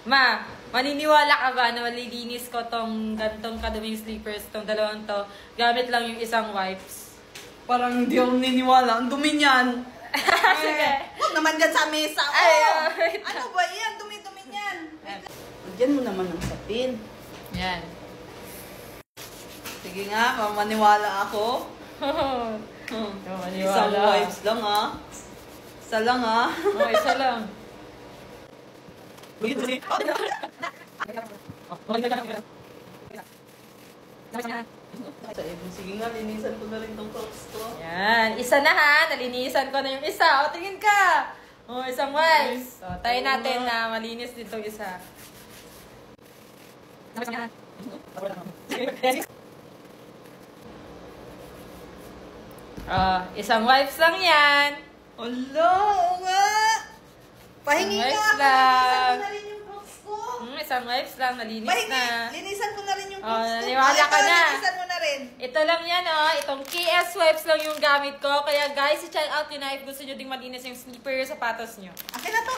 Ma, maniniwala ka ba na malilinis ko tong gantong kaduming slippers, tong dalawang to, gamit lang yung isang wipes? Parang hindi ako naniniwala. Ang dumi niyan. Sige. Huwag naman dyan sa mesa. Ay, Ano ba yan? Dumi-dumi niyan. Diyan mo naman ang sapin. Yan. Sige nga, mamaniwala ako. Maniwala. Isang wipes lang Isa lang Oh, isa lang. Sige nga, linisan ko na rin tong crocs ko. Yan. Isa na ha. Nalinisan ko na yung isa. O, tingin ka. O, isang wipes. O, tayo natin na malinis dito isa. Isang wipes lang yan. Ala, oo nga. Pahingi Isang ka wipes ako. lang. Linisan ko na rin yung crocs ko. Isang wipes lang. Nalinis Pahingi. na. Linisan ko na rin yung crocs ko. Naniwala ka na. Linisan mo na rin. Ito lang yan, Itong KS wipes lang yung gamit ko. Kaya guys, i-check out nyo na if gusto nyo ding malinis yung slipper, sapatos nyo. Akin na to.